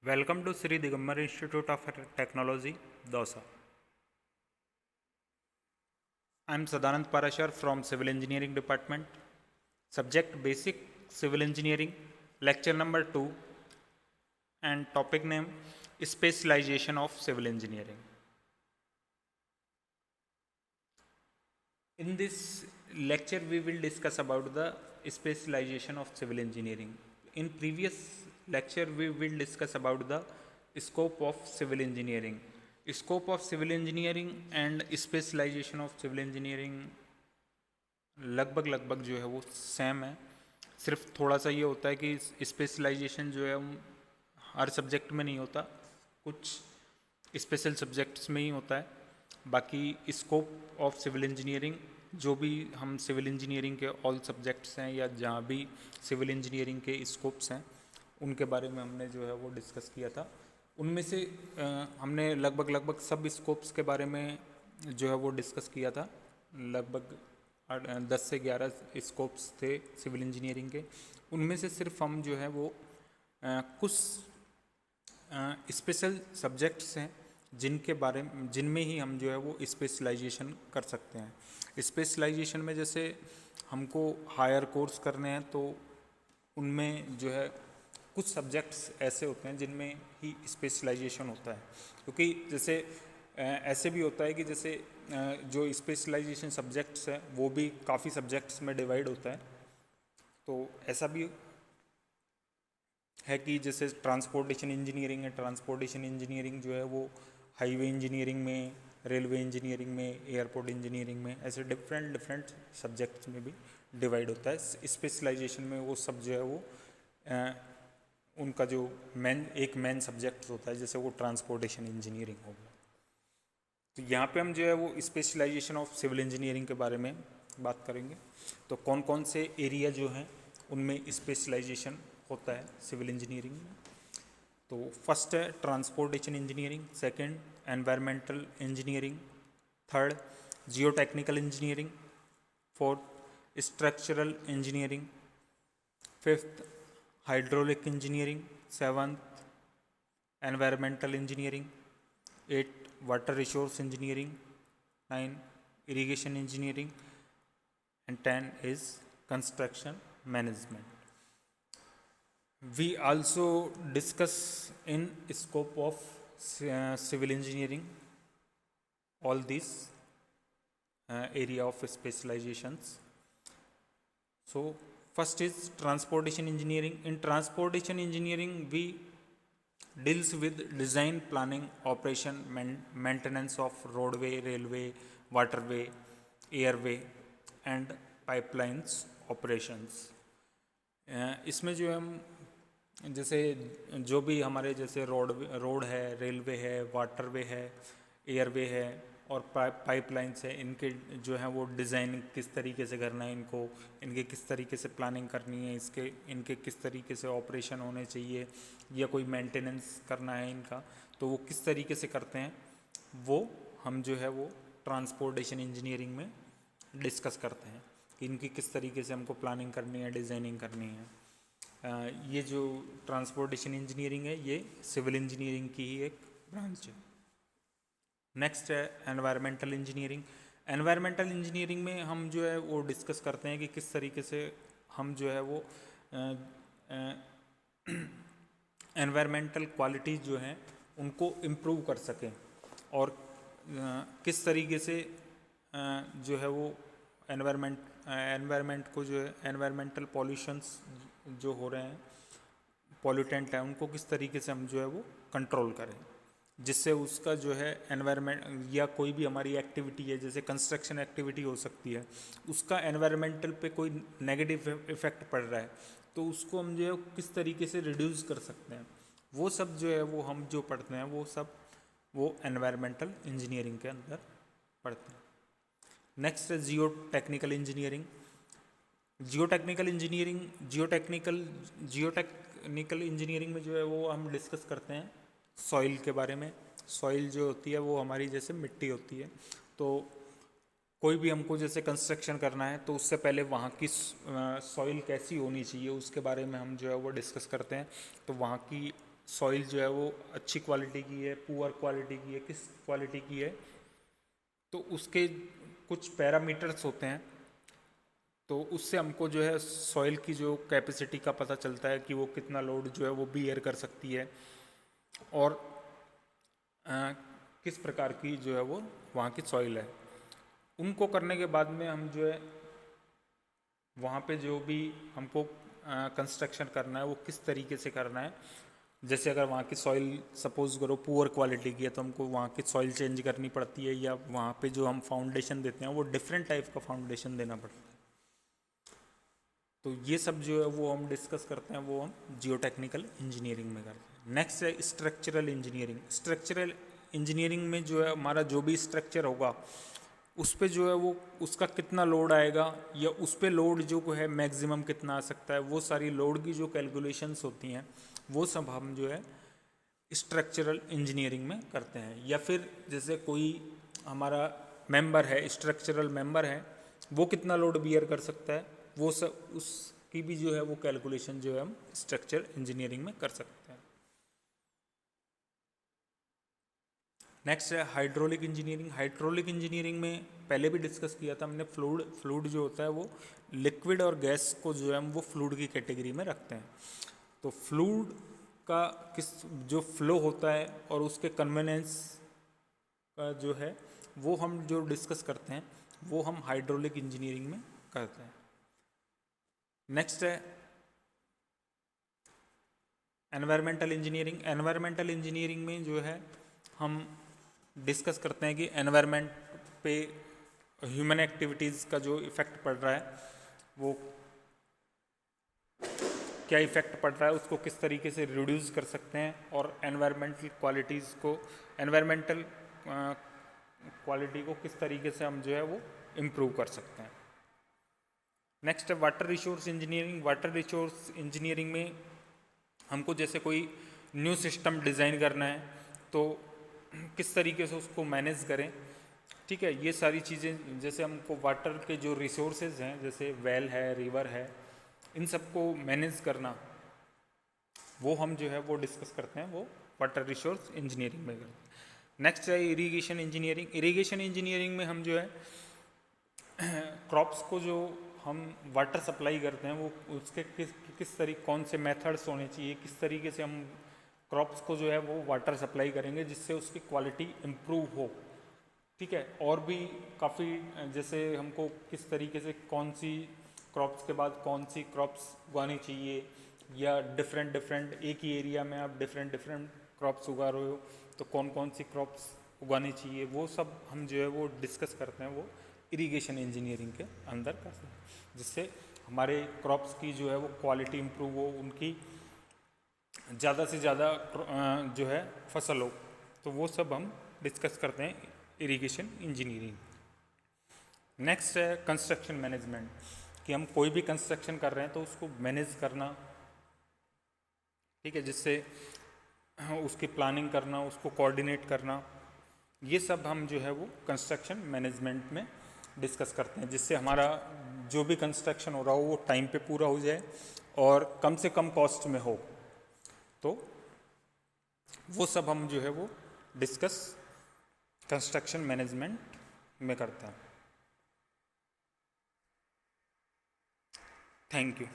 Welcome to Sri Digambar Institute of Technology, Dausa. I am Sadanand Parashar from Civil Engineering Department. Subject Basic Civil Engineering, Lecture number 2, and topic name Specialization of Civil Engineering. In this lecture, we will discuss about the specialization of civil engineering. In previous lecture, we will discuss about the scope of civil engineering. Scope of civil engineering and specialization of civil engineering लगभग जो है वो same है. सिर्फ थोड़ा सा ये होता है कि स्पेशलाइजेशन जो है हर सब्जेक्ट में नहीं होता, कुछ स्पेशल सब्जेक्ट्स में ही होता है. बाकी स्कोप ऑफ सिविल इंजीनियरिंग, जो भी हम सिविल इंजीनियरिंग के ऑल सब्जेक्ट्स हैं या जहाँ भी सिविल इंजीनियरिंग के स्कोप्स हैं उनके बारे में हमने जो है वो डिस्कस किया था. उनमें से हमने लगभग सब स्कोप्स के बारे में जो है वो डिस्कस किया था. लगभग 10 से 11 स्कोप्स थे सिविल इंजीनियरिंग के. उनमें से सिर्फ हम जो है वो कुछ स्पेशल सब्जेक्ट्स हैं जिनमें ही हम जो है वो स्पेशलाइजेशन कर सकते हैं. स्पेशलाइजेशन में जैसे हमको हायर कोर्स करने हैं तो उनमें जो है कुछ सब्जेक्ट्स ऐसे होते हैं जिनमें ही स्पेशलाइजेशन होता है. क्योंकि जैसे ऐसे भी होता है कि जैसे जो स्पेशलाइजेशन सब्जेक्ट्स हैं वो भी काफ़ी सब्जेक्ट्स में डिवाइड होता है. तो ऐसा भी है कि जैसे ट्रांसपोर्टेशन इंजीनियरिंग है, ट्रांसपोर्टेशन इंजीनियरिंग जो है वो हाईवे इंजीनियरिंग में, रेलवे इंजीनियरिंग में, एयरपोर्ट इंजीनियरिंग में, ऐसे डिफरेंट सब्जेक्ट्स में भी डिवाइड होता है. स्पेशलाइजेशन में वो सब जो है वो उनका जो एक मेन सब्जेक्ट होता है, जैसे वो ट्रांसपोर्टेशन इंजीनियरिंग हो गया. तो यहाँ पे हम जो है वो स्पेशलाइजेशन ऑफ सिविल इंजीनियरिंग के बारे में बात करेंगे. तो कौन कौन से एरिया जो हैं उनमें स्पेशलाइजेशन होता है सिविल इंजीनियरिंग में. तो फर्स्ट है transportation engineering, second environmental engineering, third geotechnical engineering, fourth structural engineering, fifth hydraulic engineering, seventh environmental engineering, eight water resource engineering, 9 irrigation engineering, and 10 is construction management. We also discuss in scope of civil engineering all these area of specializations. So first is transportation engineering. In transportation engineering we deals with design, planning, operation, maintenance of roadway, railway, waterway, airway and pipelines operations. इसमें जो हम जैसे जो भी हमारे जैसे road है, railway है, वाटरवे है, एयरवे है और पाइपलाइंस है, इनके जो है वो डिज़ाइन किस तरीके से करना है, इनके किस तरीके से प्लानिंग करनी है, इनके किस तरीके से ऑपरेशन होने चाहिए या कोई मेंटेनेंस करना है इनका, तो वो किस तरीके से करते हैं वो हम जो है वो ट्रांसपोर्टेशन इंजीनियरिंग में डिस्कस करते हैं कि इनकी किस तरीके से हमको प्लानिंग करनी है, डिज़ाइनिंग करनी है. ये जो ट्रांसपोर्टेशन इंजीनियरिंग है ये सिविल इंजीनियरिंग की ही एक ब्रांच है. नेक्स्ट है एनवायरमेंटल इंजीनियरिंग. एनवायरमेंटल इंजीनियरिंग में हम जो है वो डिस्कस करते हैं कि किस तरीके से हम जो है वो एनवायरमेंटल क्वालिटीज़ जो हैं उनको इम्प्रूव कर सकें और किस तरीके से जो है वो एनवायरमेंट को जो है एनवायरमेंटल पॉल्यूशंस जो हो रहे हैं, पॉल्यूटेंट हैं, उनको किस तरीके से हम जो है वो कंट्रोल करें जिससे उसका जो है एनवायरमेंट या कोई भी हमारी एक्टिविटी है जैसे कंस्ट्रक्शन एक्टिविटी हो सकती है, उसका एनवायरमेंटल पे कोई नेगेटिव इफेक्ट पड़ रहा है तो उसको हम जो है किस तरीके से रिड्यूस कर सकते हैं, वो सब जो है वो हम जो पढ़ते हैं वो सब वो एनवायरमेंटल इंजीनियरिंग के अंदर पढ़ते हैं. नेक्स्ट है जियो टेक्निकल इंजीनियरिंग. जियो टेक्निकल इंजीनियरिंग में जो है वो हम डिस्कस करते हैं सॉइल के बारे में. सॉइल जो होती है वो हमारी जैसे मिट्टी होती है, तो कोई भी हमको जैसे कंस्ट्रक्शन करना है तो उससे पहले वहाँ की सॉइल कैसी होनी चाहिए उसके बारे में हम जो है वो डिस्कस करते हैं. तो वहाँ की सॉइल जो है वो अच्छी क्वालिटी की है, पुअर क्वालिटी की है, किस क्वालिटी की है, तो उसके कुछ पैरामीटर्स होते हैं। तो उससे हमको जो है सॉइल की जो कैपेसिटी का पता चलता है कि वो कितना लोड जो है वो बियर कर सकती है, और किस प्रकार की जो है वो वहाँ की सॉइल है। उनको करने के बाद में हम जो है वहाँ पे जो भी हमको कंस्ट्रक्शन करना है वो किस तरीके से करना है। जैसे अगर वहाँ की सॉइल सपोज करो पुअर क्वालिटी की है तो हमको वहाँ की सॉइल चेंज करनी पड़ती है, या वहाँ पे जो हम फाउंडेशन देते हैं वो डिफरेंट टाइप का फाउंडेशन देना पड़ता है। तो ये सब जो है वो हम डिस्कस करते हैं, वो हम जियोटेक्निकल इंजीनियरिंग में करते हैं। नेक्स्ट है स्ट्रक्चरल इंजीनियरिंग। स्ट्रक्चरल इंजीनियरिंग में जो है हमारा जो भी स्ट्रक्चर होगा उस पे जो है वो उसका कितना लोड आएगा, या उस पे लोड जो है मैक्सिमम कितना आ सकता है, वो सारी लोड की जो कैलकुलेशंस होती हैं वो सब हम जो है स्ट्रक्चरल इंजीनियरिंग में करते हैं। या फिर जैसे कोई हमारा मेंबर है, स्ट्रक्चरल मेंबर है, वो कितना लोड बियर कर सकता है, वो सब उसकी भी जो है वो कैलकुलेशन जो है हम स्ट्रक्चर इंजीनियरिंग में कर सकते हैं। नेक्स्ट है हाइड्रोलिक इंजीनियरिंग। हाइड्रोलिक इंजीनियरिंग में पहले भी डिस्कस किया था हमने, फ्लूइड जो होता है वो लिक्विड और गैस को जो है हम वो फ्लूइड की कैटेगरी में रखते हैं। तो फ्लूइड का किस जो फ्लो होता है और उसके कन्वेनेंस का जो है वो हम जो डिस्कस करते हैं वो हम हाइड्रोलिक इंजीनियरिंग में करते हैं। नेक्स्ट है एनवायरमेंटल इंजीनियरिंग। एनवायरमेंटल इंजीनियरिंग में जो है हम डिस्कस करते हैं कि एनवायरनमेंट पे ह्यूमन एक्टिविटीज़ का जो इफ़ेक्ट पड़ रहा है वो क्या इफ़ेक्ट पड़ रहा है, उसको किस तरीके से रिड्यूस कर सकते हैं, और एनवायरमेंटल क्वालिटीज़ को एनवायरमेंटल क्वालिटी को किस तरीके से हम जो है वो इम्प्रूव कर सकते हैं। नेक्स्ट है water resource engineering. Water resource engineering में हमको जैसे कोई न्यू सिस्टम डिज़ाइन करना है तो किस तरीके से उसको मैनेज करें, ठीक है। ये सारी चीज़ें जैसे हमको वाटर के जो रिसोर्सेज हैं जैसे वेल है, रिवर है, इन सबको मैनेज करना वो हम जो है वो डिस्कस करते हैं, वो वाटर रिसोर्स इंजीनियरिंग में करते हैं। नेक्स्ट है इरिगेशन इंजीनियरिंग। इरिगेशन इंजीनियरिंग में हम जो है क्रॉप्स को जो हम वाटर सप्लाई करते हैं वो उसके किस तरीके कौन से मेथड्स होने चाहिए, किस तरीके से हम क्रॉप्स को जो है वो वाटर सप्लाई करेंगे जिससे उसकी क्वालिटी इम्प्रूव हो, ठीक है। और भी काफ़ी जैसे हमको किस तरीके से कौन सी क्रॉप्स के बाद कौन सी क्रॉप्स उगानी चाहिए, या डिफरेंट एक ही एरिया में आप डिफरेंट क्रॉप्स उगा रहे हो तो कौन कौन सी क्रॉप्स उगानी चाहिए, वो सब हम जो है वो डिस्कस करते हैं, वो इरिगेशन इंजीनियरिंग के अंदर करते हैं, जिससे हमारे क्रॉप्स की जो है वो क्वालिटी इम्प्रूव हो, उनकी ज़्यादा से ज़्यादा जो है फसल हो। तो वो सब हम डिस्कस करते हैं इरिगेशन इंजीनियरिंग। नेक्स्ट है कंस्ट्रक्शन मैनेजमेंट, कि हम कोई भी कंस्ट्रक्शन कर रहे हैं तो उसको मैनेज करना, ठीक है, जिससे उसकी प्लानिंग करना, उसको कोऑर्डिनेट करना, ये सब हम जो है वो कंस्ट्रक्शन मैनेजमेंट में डिस्कस करते हैं, जिससे हमारा जो भी कंस्ट्रक्शन हो रहा हो वो टाइम पे पूरा हो जाए और कम से कम कॉस्ट में हो। तो वो सब हम जो है वो डिस्कस कंस्ट्रक्शन मैनेजमेंट में करते हैं। Thank you.